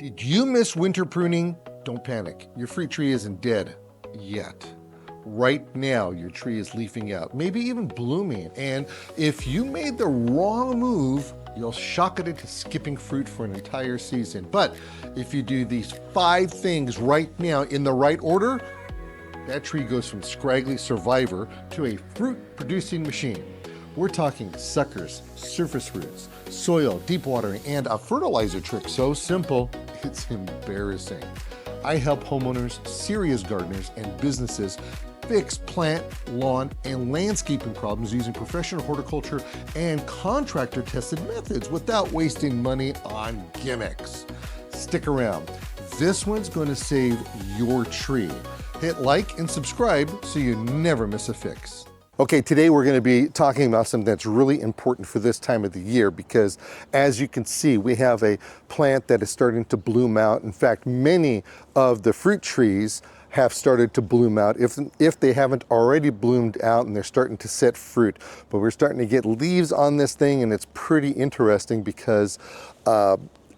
Did you miss winter pruning? Don't panic. Your fruit tree isn't dead yet. Right now, your tree is leafing out, maybe even blooming. And if you made the wrong move, you'll shock it into skipping fruit for an entire season. But if you do these 5 things right now in the right order, that tree goes from scraggly survivor to a fruit-producing machine. We're talking suckers, surface roots, soil, deep watering, and a fertilizer trick so simple, it's embarrassing. I help homeowners, serious gardeners, and businesses fix plant, lawn, and landscaping problems using professional horticulture and contractor-tested methods without wasting money on gimmicks. Stick around. This one's going to save your tree. Hit like and subscribe so you never miss a fix. Okay, today we're going to be talking about something that's really important for this time of the year because, as you can see, we have a plant that is starting to bloom out. In fact, many of the fruit trees have started to bloom out if they haven't already bloomed out, and they're starting to set fruit. But we're starting to get leaves on this thing, and it's pretty interesting because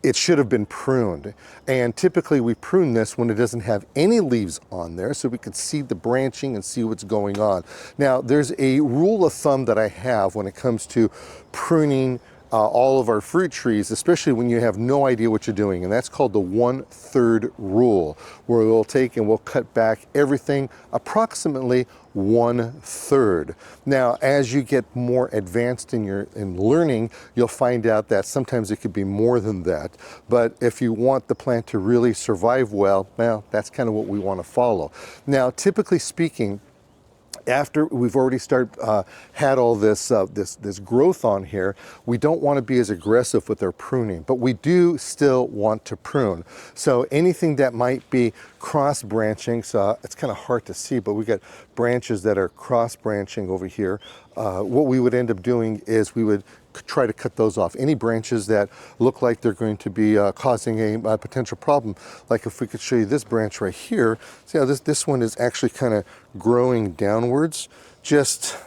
it should have been pruned. And typically we prune this when it doesn't have any leaves on there so we can see the branching and see what's going on. Now, there's a rule of thumb that I have when it comes to pruning all of our fruit trees, especially when you have no idea what you're doing, and that's called the 1/3 rule, where we'll take and we'll cut back everything approximately 1/3. Now, as you get more advanced in learning, you'll find out that sometimes it could be more than that. But if you want the plant to really survive well, that's kind of what we want to follow. Now, typically speaking, after we've already had all this growth on here, we don't want to be as aggressive with our pruning, but we do still want to prune. So anything that might be cross branching, so it's kind of hard to see, but we got branches that are cross branching over here. What we would end up doing is we would try to cut those off. Any branches that look like they're going to be causing a potential problem. Like if we could show you this branch right here, see how this one is actually kind of growing downwards. Just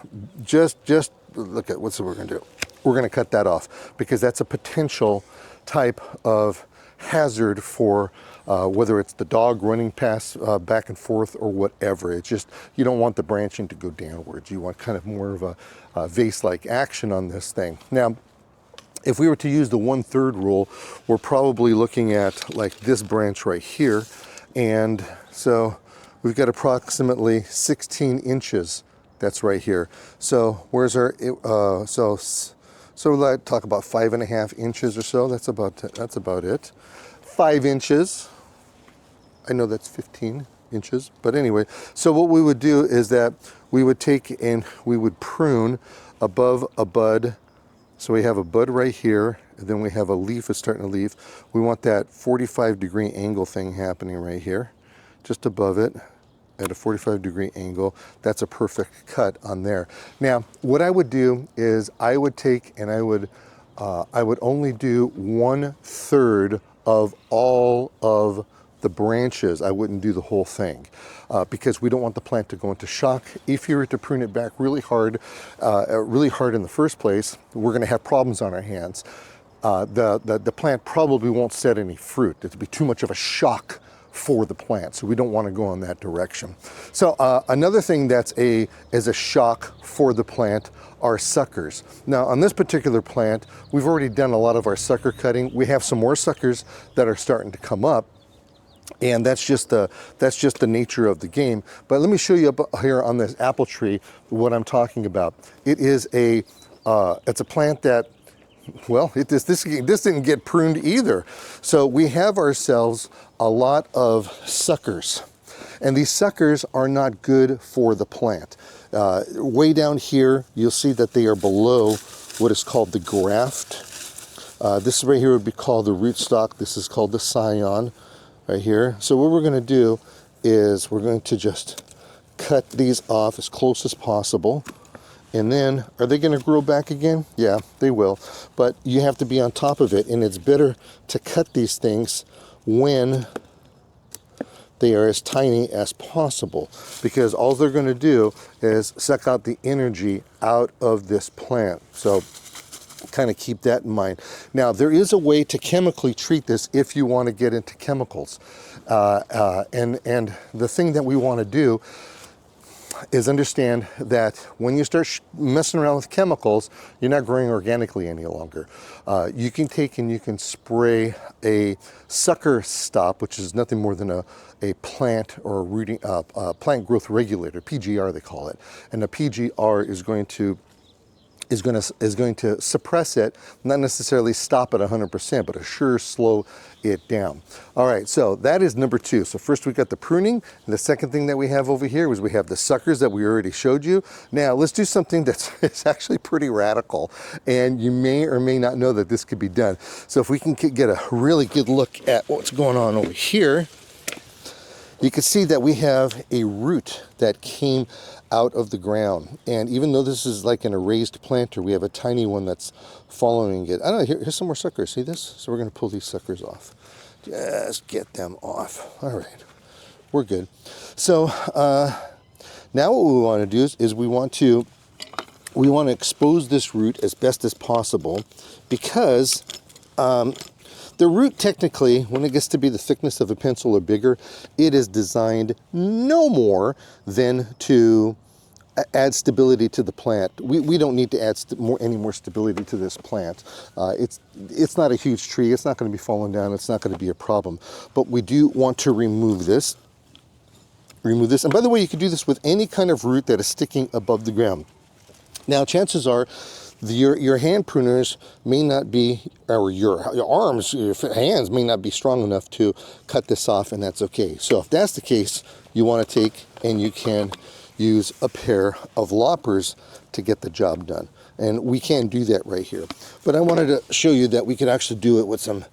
look at what's what we're going to do. We're going to cut that off because that's a potential type of hazard for whether it's the dog running past back and forth or whatever. It's just, you don't want the branching to go downwards. You want kind of more of a vase-like action on this thing. Now, if we were to use the 1/3 rule, we're probably looking at like this branch right here. And so we've got approximately 16 inches. That's right here. So where's our, so let's talk about 5.5 inches or so. That's about it. 5 inches. I know that's 15 inches, but anyway, so what we would do is that we would take and we would prune above a bud. So we have a bud right here, and then we have a leaf that's starting to leaf. We want that 45-degree angle thing happening right here, just above it at a 45-degree angle. That's a perfect cut on there. Now, what I would do is I would take and I would only do 1/3 of all of the branches. I wouldn't do the whole thing because we don't want the plant to go into shock. If you were to prune it back really hard in the first place, we're going to have problems on our hands. The plant probably won't set any fruit. It'd be too much of a shock for the plant, so we don't want to go in that direction. So another thing that's is a shock for the plant are suckers. Now, on this particular plant, we've already done a lot of our sucker cutting. We have some more suckers that are starting to come up, and that's just the nature of the game. But let me show you up here on this apple tree what I'm talking about. It is it's a plant that, well, this didn't get pruned either. So we have ourselves a lot of suckers, and these suckers are not good for the plant. Way down here, you'll see that they are below what is called the graft. This right here would be called the rootstock. This is called the scion right here. So what we're going to do is we're going to just cut these off as close as possible. And then, are they going to grow back again? Yeah, they will. But you have to be on top of it, and it's better to cut these things when they are as tiny as possible, because all they're going to do is suck out the energy out of this plant. So kind of keep that in mind. Now, there is a way to chemically treat this if you want to get into chemicals. And the thing that we want to do is understand that when you start messing around with chemicals, you're not growing organically any longer. You can take and you can spray a sucker stop, which is nothing more than a plant or a rooting plant growth regulator, PGR they call it. And the PGR is going to suppress it, not necessarily stop it 100%, but sure slow it down. All right, so that is number 2. So first we got the pruning, and the second thing that we have over here is we have the suckers that we already showed you. Now let's do something that's it's actually pretty radical, and you may or may not know that this could be done. So if we can get a really good look at what's going on over here, you can see that we have a root that came out of the ground. And even though this is like an raised planter, we have a tiny one that's following it. I don't know, here's some more suckers. See this? So we're going to pull these suckers off. Just get them off. All right, we're good. So now what we want to do is we want to expose this root as best as possible, because the root, technically, when it gets to be the thickness of a pencil or bigger, it is designed no more than to add stability to the plant. We don't need to add any more stability to this plant. It's not a huge tree. It's not going to be falling down. It's not going to be a problem. But we do want to remove this. And by the way, you can do this with any kind of root that is sticking above the ground. Now, chances are, your hand pruners may not be, or your arms, your hands may not be strong enough to cut this off, and that's okay. So if that's the case, you want to take and you can use a pair of loppers to get the job done. And we can do that right here. But I wanted to show you that we could actually do it with some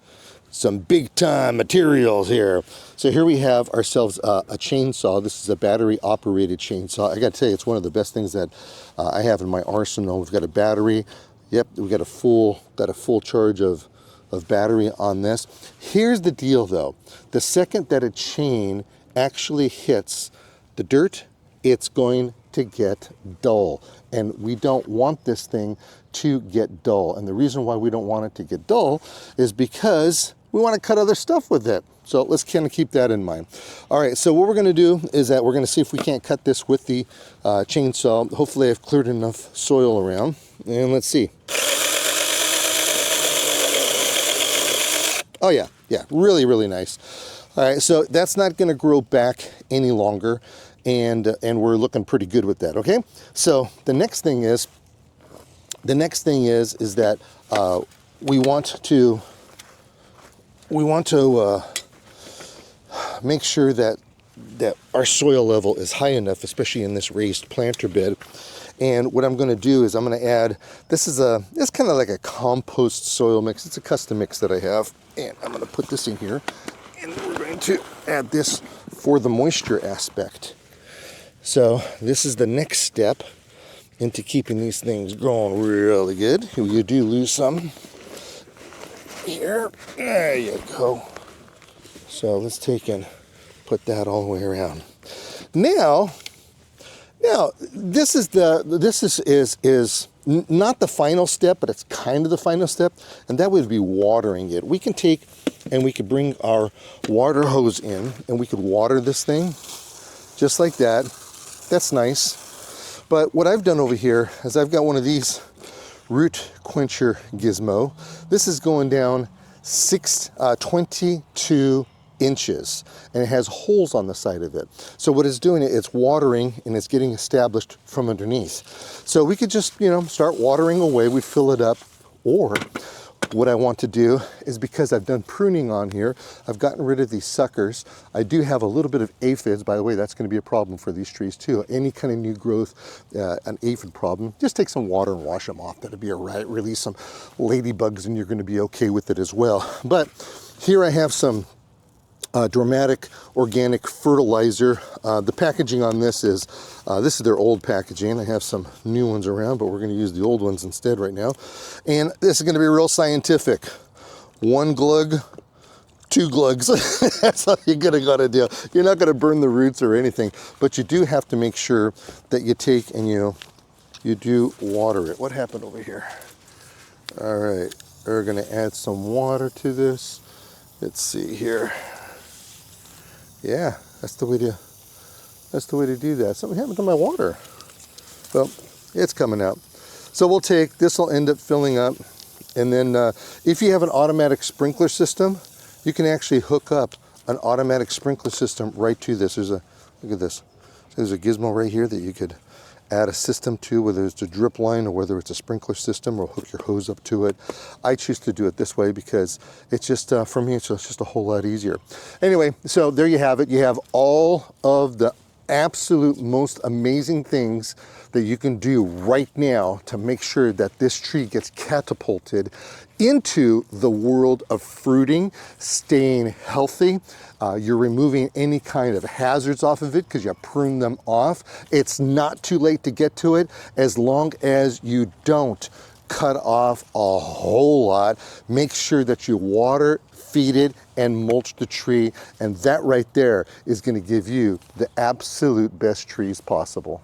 big time materials here. So here we have ourselves a chainsaw. This is a battery operated chainsaw. I got to tell you, it's one of the best things that I have in my arsenal. We've got a battery. Yep, we've got a full charge of battery on this. Here's the deal though. The second that a chain actually hits the dirt, it's going to get dull. And we don't want this thing to get dull. And the reason why we don't want it to get dull is because we want to cut other stuff with it. So let's kind of keep that in mind. All right, so what we're going to do is that we're going to see if we can't cut this with the chainsaw. Hopefully I've cleared enough soil around. And let's see. Oh yeah, really, really nice. All right, so that's not going to grow back any longer. And we're looking pretty good with that, okay? So the next thing is that we want to make sure that our soil level is high enough, especially in this raised planter bed. And what I'm going to do is I'm going to add, it's kind of like a compost soil mix. It's a custom mix that I have, and I'm going to put this in here, and we're going to add this for the moisture aspect. So this is the next step into keeping these things growing really good. You do lose some here. There you go. So let's take and put that all the way around. Now this is not the final step, but it's kind of the final step, and that would be watering it. We can take and we could bring our water hose in, and we could water this thing just like that. That's nice. But what I've done over here is I've got one of these root quencher gizmo. This is going down 22 inches, and it has holes on the side of it. So what it's doing, it's watering and it's getting established from underneath. So we could just, start watering away. We fill it up. Or what I want to do is, because I've done pruning on here, I've gotten rid of these suckers. I do have a little bit of aphids. By the way, that's going to be a problem for these trees too. Any kind of new growth, an aphid problem, just take some water and wash them off. That'll be all right. Release some ladybugs and you're going to be okay with it as well. But here I have some dramatic organic fertilizer. The packaging on this is their old packaging. I have some new ones around, but we're going to use the old ones instead right now. And this is going to be real scientific. 1 glug, 2 glugs. That's all you're going to do. You're not going to burn the roots or anything, but you do have to make sure that you take and you do water it. What happened over here? All right, we're gonna add some water to this. Let's see here. Yeah, that's the way to do that. Something happened to my water. Well, it's coming out. So we'll take, this will end up filling up. And then if you have an automatic sprinkler system, you can actually hook up an automatic sprinkler system right to this. Look at this. There's a gizmo right here that you could add a system to, whether it's a drip line or whether it's a sprinkler system, or hook your hose up to it. I choose to do it this way because it's just, for me, it's just a whole lot easier. Anyway, so there you have it. You have all of the absolute most amazing things that you can do right now to make sure that this tree gets catapulted into the world of fruiting, staying healthy. You're removing any kind of hazards off of it because you prune them off. It's not too late to get to it as long as you don't cut off a whole lot. Make sure that you water, feed it, and mulch the tree, and that right there is going to give you the absolute best trees possible.